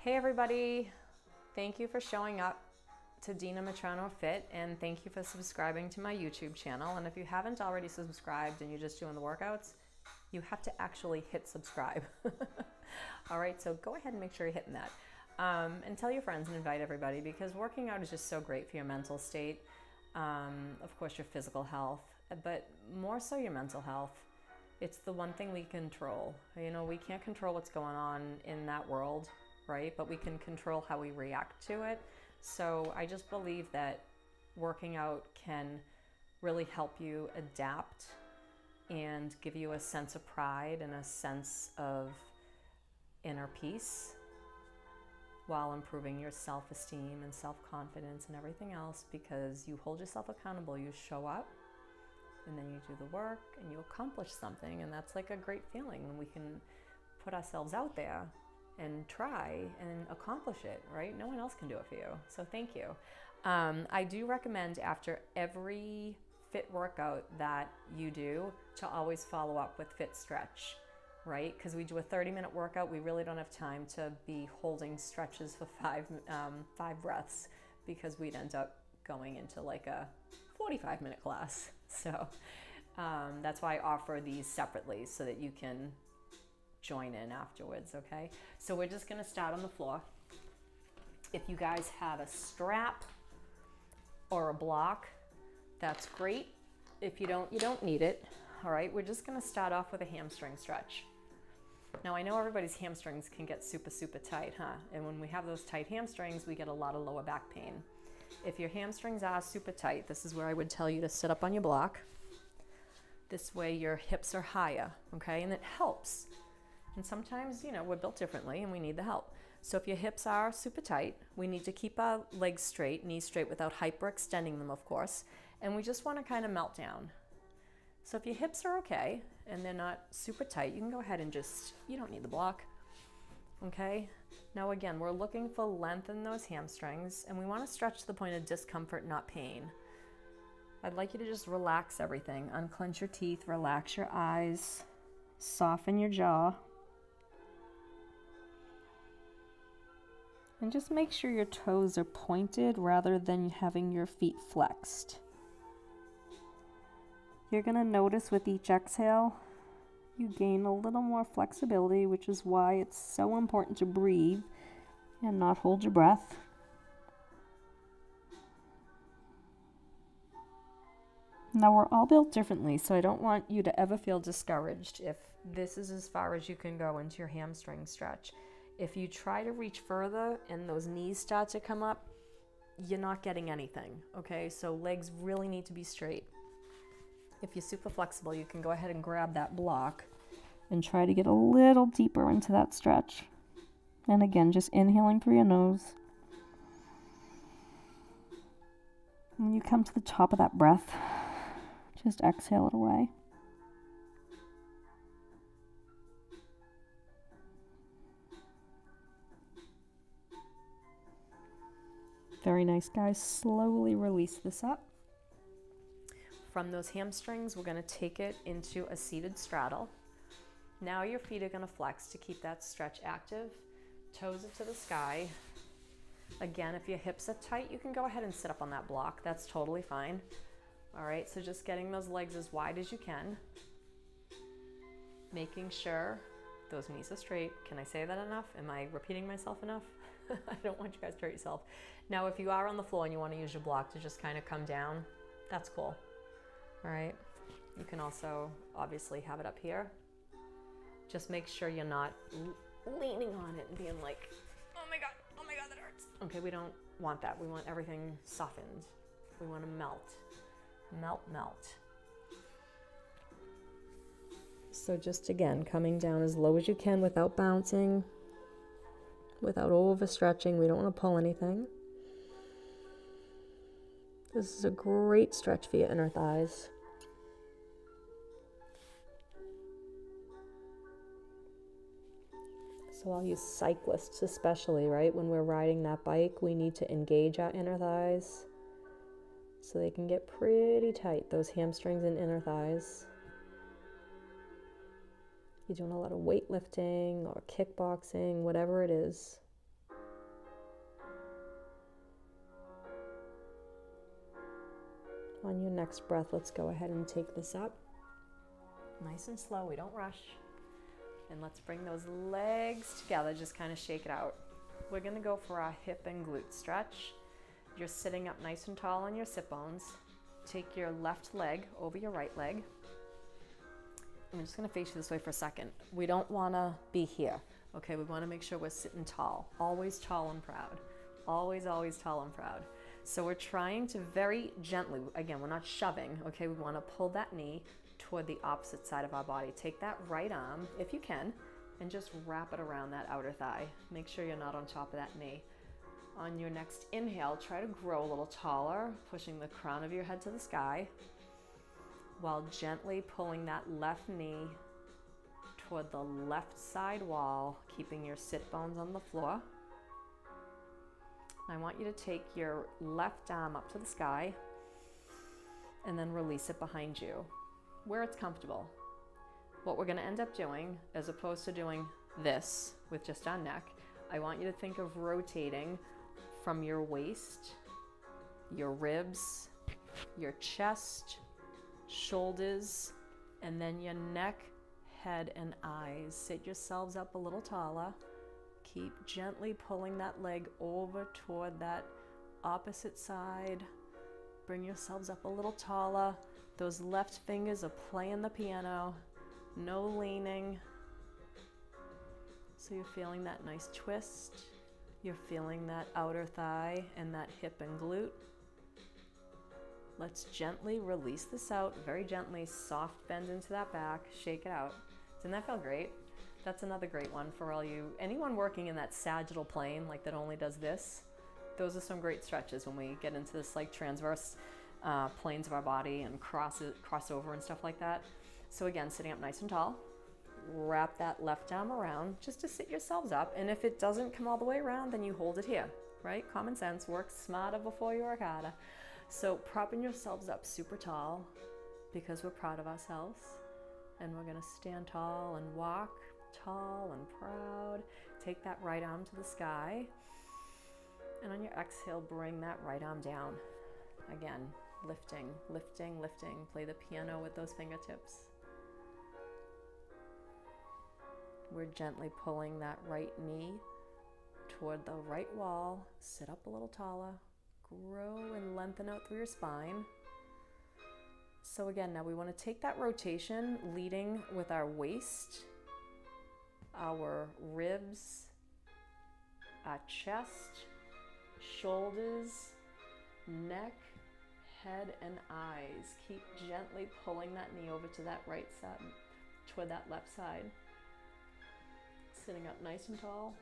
Hey everybody, thank you for showing up to Dina Matrano Fit, and thank you for subscribing to my YouTube channel. And if you haven't already subscribed and you're just doing the workouts, you have to actually hit subscribe. All right, so go ahead and make sure you're hitting that. And tell your friends and invite everybody, because working out is just so great for your mental state. Of course, your physical health, but more so your mental health. It's the one thing we control. You know, we can't control what's going on in that world, right? But we can control how we react to it. So I just believe that working out can really help you adapt and give you a sense of pride and a sense of inner peace while improving your self-esteem and self-confidence and everything else, because you hold yourself accountable, you show up, and then you do the work and you accomplish something. And that's like a great feeling when we can put ourselves out there and try and accomplish it, right? No one else can do it for you. So thank you. I do recommend after every fit workout that you do to always follow up with fit stretch, right? Because we do a 30-minute workout, we really don't have time to be holding stretches for five breaths, because we'd end up going into like a 45-minute class. So that's why I offer these separately, so that you can join in afterwards, okay? So we're just gonna start on the floor. If you guys have a strap or a block, that's great. If you don't, you don't need it. All right, we're just gonna start off with a hamstring stretch. Now I know everybody's hamstrings can get super, super tight, huh? And when we have those tight hamstrings, we get a lot of lower back pain. If your hamstrings are super tight, this is where I would tell you to sit up on your block. This way your hips are higher, okay? And it helps. And sometimes, you know, we're built differently and we need the help. So if your hips are super tight, we need to keep our legs straight, knees straight, without hyperextending them, of course. And we just want to kind of melt down. So if your hips are okay and they're not super tight, you can go ahead and just, you don't need the block, okay? Now again, we're looking for length in those hamstrings, and we want to stretch to the point of discomfort, not pain. I'd like you to just relax everything. Unclench your teeth, relax your eyes, soften your jaw. And just make sure your toes are pointed rather than having your feet flexed. You're going to notice with each exhale, you gain a little more flexibility, which is why it's so important to breathe and not hold your breath. Now we're all built differently, so I don't want you to ever feel discouraged if this is as far as you can go into your hamstring stretch. If you try to reach further and those knees start to come up, you're not getting anything, okay? So legs really need to be straight. If you're super flexible, you can go ahead and grab that block and try to get a little deeper into that stretch. And again, just inhaling through your nose. When you come to the top of that breath, just exhale it away. Very nice, guys. Slowly release this up. From those hamstrings, we're going to take it into a seated straddle. Now your feet are going to flex to keep that stretch active. Toes are to the sky. Again, if your hips are tight, you can go ahead and sit up on that block. That's totally fine. All right, so just getting those legs as wide as you can. Making sure those knees are straight. Can I say that enough? Am I repeating myself enough? I don't want you guys to hurt yourself. Now, if you are on the floor and you want to use your block to just kind of come down, that's cool. All right. You can also obviously have it up here. Just make sure you're not leaning on it and being like, oh my God, that hurts. Okay, we don't want that. We want everything softened. We want to melt. Melt, melt. So just again, coming down as low as you can without bouncing, without overstretching. We don't want to pull anything. This is a great stretch for your inner thighs. So all you cyclists especially, right? When we're riding that bike, we need to engage our inner thighs so they can get pretty tight, those hamstrings and inner thighs. You're doing a lot of weightlifting or kickboxing, whatever it is. On your next breath, let's go ahead and take this up. Nice and slow, we don't rush. And let's bring those legs together, just kind of shake it out. We're gonna go for our hip and glute stretch. You're sitting up nice and tall on your sit bones. Take your left leg over your right leg. I'm just gonna face you this way for a second. We don't wanna be here, okay? We wanna make sure we're sitting tall. Always tall and proud. Always, always tall and proud. So we're trying to very gently, again, we're not shoving, okay? We wanna pull that knee toward the opposite side of our body. Take that right arm, if you can, and just wrap it around that outer thigh. Make sure you're not on top of that knee. On your next inhale, try to grow a little taller, pushing the crown of your head to the sky, while gently pulling that left knee toward the left side wall, keeping your sit bones on the floor. I want you to take your left arm up to the sky and then release it behind you, where it's comfortable. What we're gonna end up doing, as opposed to doing this with just our neck, I want you to think of rotating from your waist, your ribs, your chest, shoulders, and then your neck, head, and eyes. Sit yourselves up a little taller. Keep gently pulling that leg over toward that opposite side. Bring yourselves up a little taller. Those left fingers are playing the piano. No leaning. So you're feeling that nice twist. You're feeling that outer thigh and that hip and glute. Let's gently release this out, very gently, soft bend into that back, shake it out. Doesn't that feel great? That's another great one for anyone working in that sagittal plane, like that only does this. Those are some great stretches when we get into this like transverse planes of our body and crossover and stuff like that. So again, sitting up nice and tall, wrap that left arm around just to sit yourselves up. And if it doesn't come all the way around, then you hold it here, right? Common sense, work smarter before you work harder. So propping yourselves up super tall because we're proud of ourselves. And we're gonna stand tall and walk tall and proud. Take that right arm to the sky. And on your exhale, bring that right arm down. Again, lifting, lifting, lifting. Play the piano with those fingertips. We're gently pulling that right knee toward the right wall. Sit up a little taller. Grow and lengthen out through your spine. So again, now we want to take that rotation, leading with our waist, our ribs, our chest, shoulders, neck, head, and eyes. Keep gently pulling that knee over to that right side, toward that left side. Sitting up nice and tall.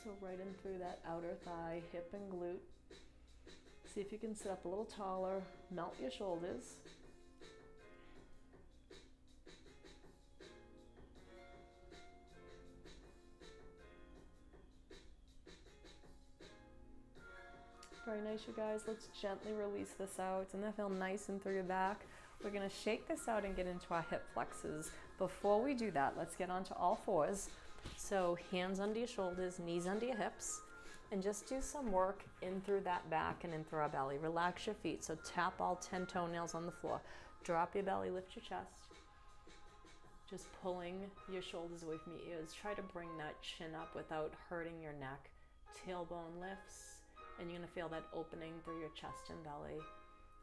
So right in through that outer thigh, hip and glute. See if you can sit up a little taller, melt your shoulders. Very nice, you guys. Let's gently release this out. Doesn't that feel nice and through your back? We're gonna shake this out and get into our hip flexes. Before we do that, let's get onto all fours. So hands under your shoulders, knees under your hips, and just do some work in through that back and in through our belly. Relax your feet, so tap all 10 toenails on the floor. Drop your belly, lift your chest. Just pulling your shoulders away from your ears. Try to bring that chin up without hurting your neck. Tailbone lifts, and you're gonna feel that opening through your chest and belly.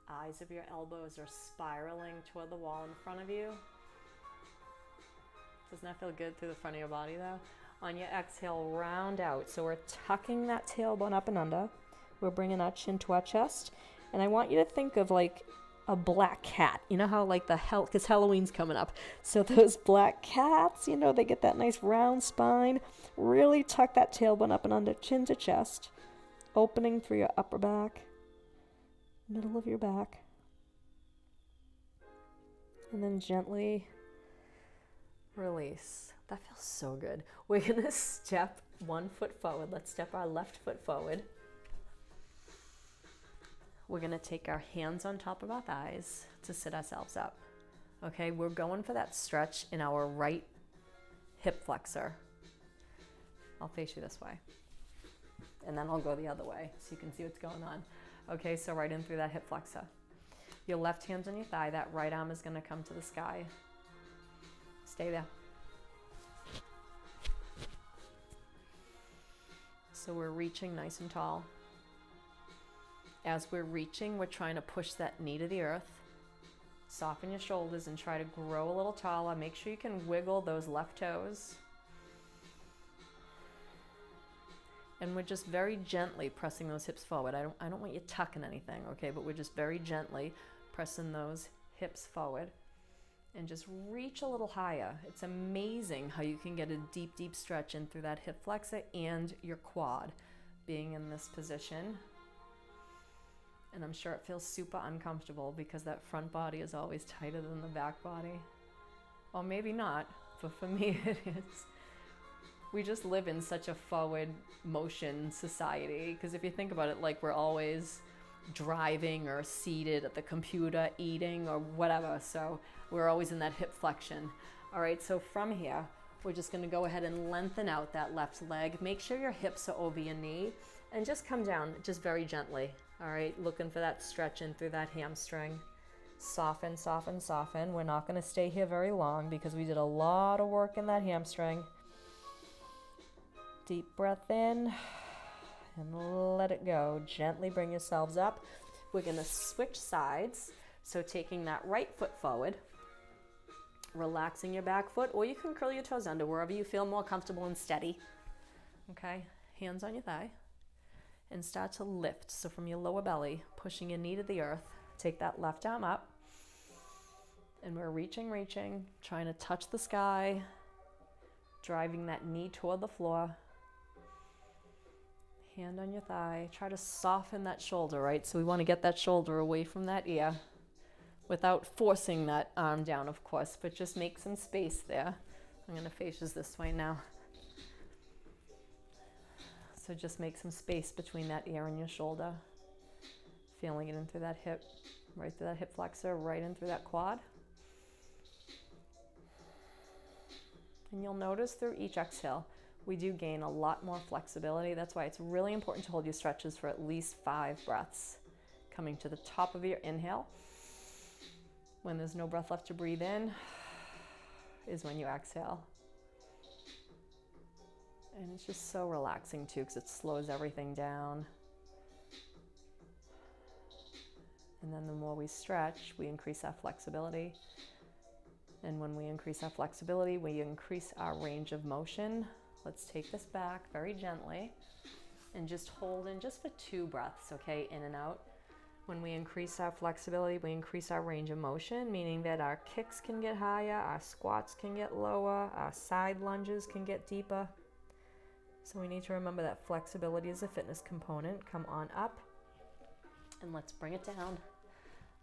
Eyes of your elbows are spiraling toward the wall in front of you. Doesn't that feel good through the front of your body though? On your exhale, round out. So we're tucking that tailbone up and under. We're bringing our chin to our chest. And I want you to think of like a black cat. You know how like because Halloween's coming up. So those black cats, you know, they get that nice round spine. Really tuck that tailbone up and under, chin to chest. Opening through your upper back, middle of your back. And then gently release. That feels so good. We're gonna step one foot forward. Let's step our left foot forward. We're gonna take our hands on top of our thighs to sit ourselves up. Okay, we're going for that stretch in our right hip flexor. I'll face you this way. And then I'll go the other way so you can see what's going on. Okay, so right in through that hip flexor. Your left hand's on your thigh. That right arm is going to come to the sky. Stay there. So we're reaching nice and tall. As we're reaching, we're trying to push that knee to the earth. Soften your shoulders and try to grow a little taller. Make sure you can wiggle those left toes. And we're just very gently pressing those hips forward. I don't want you tucking anything, okay? But we're just very gently pressing those hips forward and just reach a little higher. It's amazing how you can get a deep, deep stretch in through that hip flexor and your quad being in this position. And I'm sure it feels super uncomfortable because that front body is always tighter than the back body. Or maybe not, but for me it is. We just live in such a forward motion society, because if you think about it, like we're always driving or seated at the computer, eating or whatever, so we're always in that hip flexion. All right, so from here, we're just gonna go ahead and lengthen out that left leg. Make sure your hips are over your knee and just come down just very gently. All right, looking for that stretch in through that hamstring. Soften, soften, soften. We're not gonna stay here very long because we did a lot of work in that hamstring. Deep breath in and let it go. Gently bring yourselves up. We're gonna switch sides. So taking that right foot forward, relaxing your back foot, or you can curl your toes under wherever you feel more comfortable and steady. Okay, hands on your thigh and start to lift. So from your lower belly, pushing your knee to the earth, take that left arm up and we're reaching, trying to touch the sky, driving that knee toward the floor. Hand on your thigh. Try to soften that shoulder, right? So we want to get that shoulder away from that ear without forcing that arm down, of course, but just make some space there. I'm going to face this way now. So just make some space between that ear and your shoulder. Feeling it in through that hip, right through that hip flexor, right in through that quad. And you'll notice through each exhale, we do gain a lot more flexibility. That's why it's really important to hold your stretches for at least 5 breaths. Coming to the top of your inhale. When there's no breath left to breathe in, is when you exhale. And it's just so relaxing too, because it slows everything down. And then the more we stretch, we increase our flexibility. And when we increase our flexibility, we increase our range of motion. Let's take this back very gently and just hold in just for 2 breaths, okay, in and out. When we increase our flexibility, we increase our range of motion, meaning that our kicks can get higher, our squats can get lower, our side lunges can get deeper. So we need to remember that flexibility is a fitness component. Come on up and let's bring it down.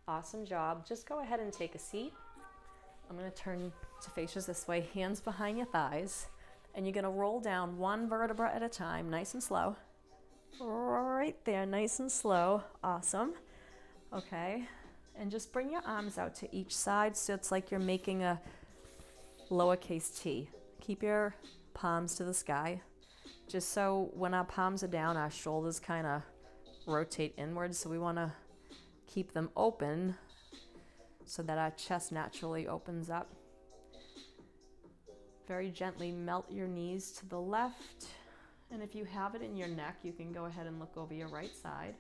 Awesome job. Just go ahead and take a seat. I'm going to turn to face this way, hands behind your thighs. And you're gonna roll down 1 vertebra at a time, nice and slow. Right there, nice and slow, awesome. Okay, and just bring your arms out to each side so it's like you're making a lowercase t. Keep your palms to the sky, just so when our palms are down, our shoulders kind of rotate inwards, so we wanna keep them open so that our chest naturally opens up. Very gently melt your knees to the left. And if you have it in your neck, you can go ahead and look over your right side.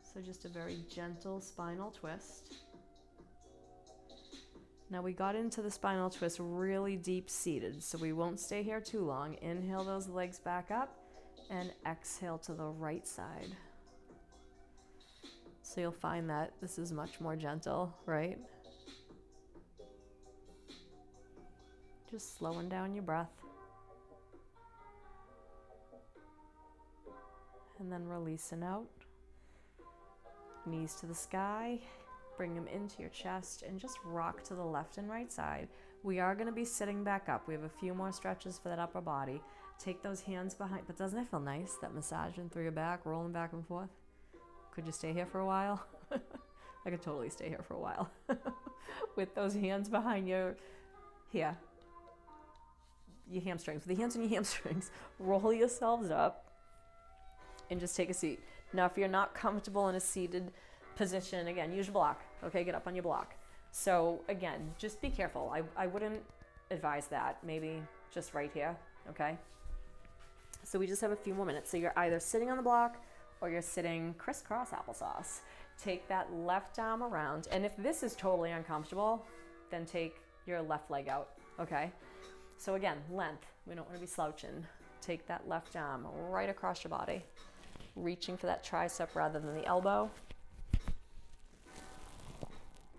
So just a very gentle spinal twist. Now we got into the spinal twist really deep seated, so we won't stay here too long. Inhale those legs back up and exhale to the right side. So you'll find that this is much more gentle, right? Just slowing down your breath. And then releasing out. Knees to the sky. Bring them into your chest and just rock to the left and right side. We are going to be sitting back up. We have a few more stretches for that upper body. Take those hands behind. But doesn't it feel nice, that massaging through your back, rolling back and forth? Could you stay here for a while? I could totally stay here for a while. With those hands behind your, here. your hamstrings, with your hands on your hamstrings, roll yourselves up and just take a seat. Now, if you're not comfortable in a seated position, again, use your block. Okay, get up on your block. So again, just be careful. I wouldn't advise that. Maybe just right here, okay? So we just have a few more minutes. So you're either sitting on the block or you're sitting crisscross applesauce. Take that left arm around. And if this is totally uncomfortable, then take your left leg out, okay? So again, length. We don't want to be slouching. Take that left arm right across your body, reaching for that tricep rather than the elbow.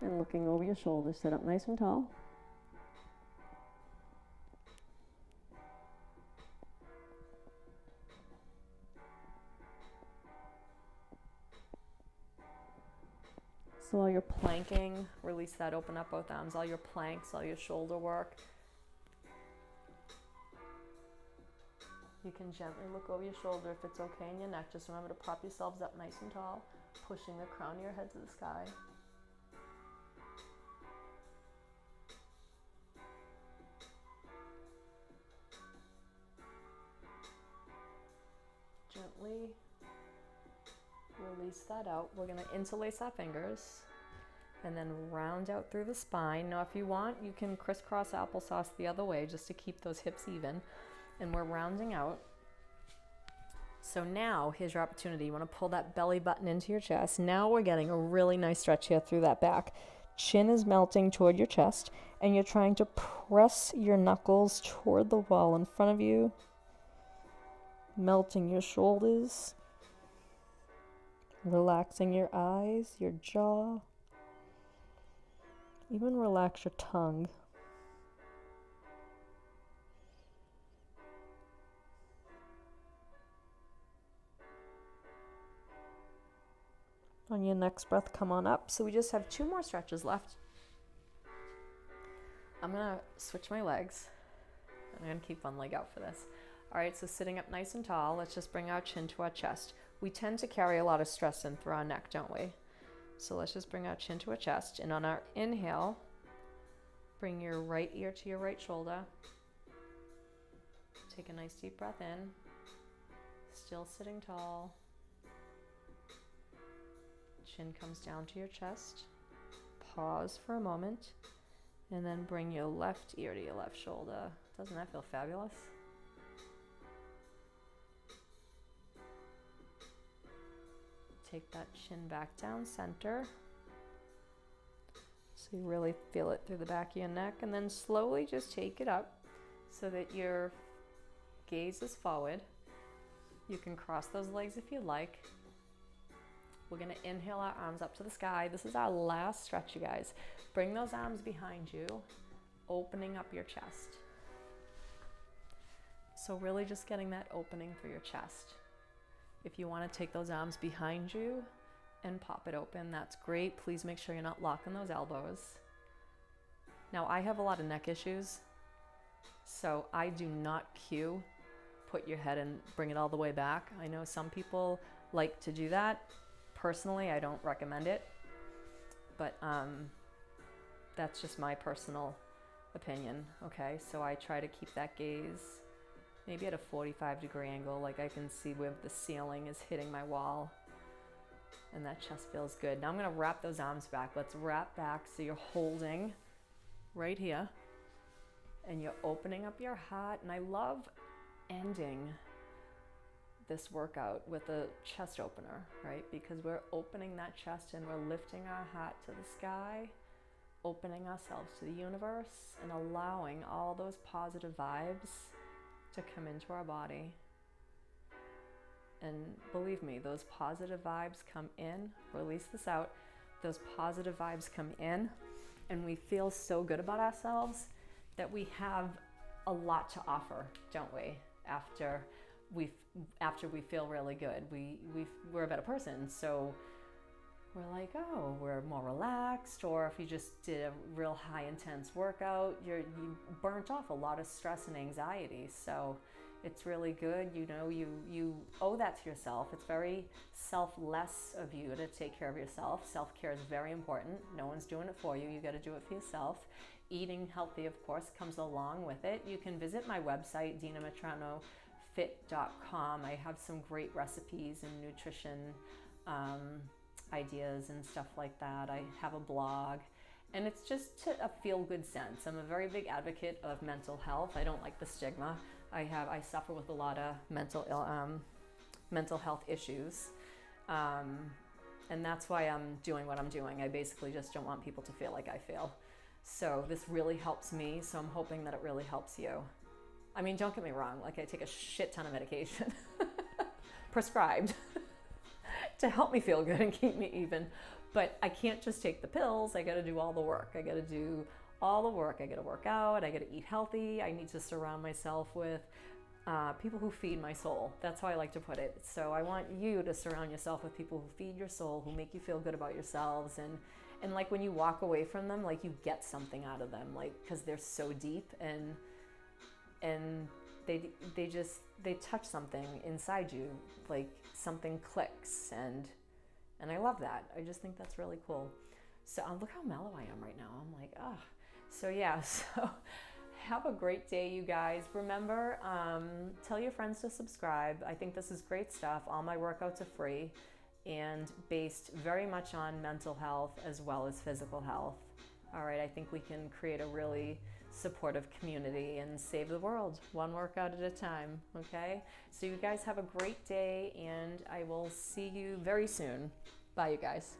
And looking over your shoulders, sit up nice and tall. So while you're planking, release that, open up both arms. All your planks, all your shoulder work. You can gently look over your shoulder if it's okay in your neck. Just remember to prop yourselves up nice and tall, pushing the crown of your head to the sky. Gently release that out. We're going to interlace our fingers and then round out through the spine. Now, if you want, you can crisscross applesauce the other way just to keep those hips even. And we're rounding out. So now, here's your opportunity. You want to pull that belly button into your chest. Now we're getting a really nice stretch here through that back. Chin is melting toward your chest, and you're trying to press your knuckles toward the wall in front of you, melting your shoulders, relaxing your eyes, your jaw, even relax your tongue. On your next breath, come on up. So we just have 2 more stretches left. I'm gonna switch my legs. I'm gonna keep one leg out for this. All right, so sitting up nice and tall, let's just bring our chin to our chest. We tend to carry a lot of stress in through our neck, don't we? So let's just bring our chin to our chest. And on our inhale, bring your right ear to your right shoulder. Take a nice deep breath in. Still sitting tall. Chin comes down to your chest. Pause for a moment. And then bring your left ear to your left shoulder. Doesn't that feel fabulous? Take that chin back down center. So you really feel it through the back of your neck. And then slowly just take it up so that your gaze is forward. You can cross those legs if you like. We're going to inhale our arms up to the sky. This is our last stretch, you guys. Bring those arms behind you, opening up your chest. So really just getting that opening through your chest. If you want to take those arms behind you and pop it open, that's great. Please make sure you're not locking those elbows. Now, I have a lot of neck issues, so I do not cue, put your head and bring it all the way back. I know some people like to do that. Personally, I don't recommend it, but that's just my personal opinion, okay? So I try to keep that gaze maybe at a 45-degree angle, like I can see where the ceiling is hitting my wall, and that chest feels good. Now I'm gonna wrap those arms back. Let's wrap back so you're holding right here, and you're opening up your heart, and I love ending this workout with a chest opener, right? Because we're opening that chest and we're lifting our heart to the sky, opening ourselves to the universe, and allowing all those positive vibes to come into our body. And believe me, those positive vibes come in, release this out, those positive vibes come in, and we feel so good about ourselves that we have a lot to offer, don't we? After we feel really good, we're a better person. So we're like, oh, we're more relaxed. Or if you just did a real high intense workout, you burnt off a lot of stress and anxiety. So It's really good. You know, you owe that to yourself. It's very selfless of you to take care of yourself. Self-care is very important. No one's doing it for you. You got to do it for yourself. Eating healthy, of course, comes along with it. You can visit my website, dinamacranofit.com. I have some great recipes and nutrition ideas and stuff like that. I have a blog, and it's just to a feel-good sense. I'm a very big advocate of mental health. I don't like the stigma. I suffer with a lot of mental health issues, and that's why I'm doing what I'm doing. I basically just don't want people to feel like I feel. So this really helps me, so I'm hoping that it really helps you. I mean, don't get me wrong, like I take a shit ton of medication prescribed to help me feel good and keep me even, but I can't just take the pills. I got to do all the work. I got to do all the work. I got to work out. I got to eat healthy. I need to surround myself with people who feed my soul. That's how I like to put it. So I want you to surround yourself with people who feed your soul, who make you feel good about yourselves, and like when you walk away from them, like you get something out of them, like because they're so deep and they touch something inside you, like something clicks, and I love that. I just think that's really cool. So look how mellow I am right now. I'm like, oh. So yeah, so have a great day, you guys. Remember, tell your friends to subscribe. I think this is great stuff. All my workouts are free and based very much on mental health as well as physical health. All right, I think we can create a really supportive community and save the world one workout at a time, okay? So you guys have a great day, and I will see you very soon. Bye, you guys.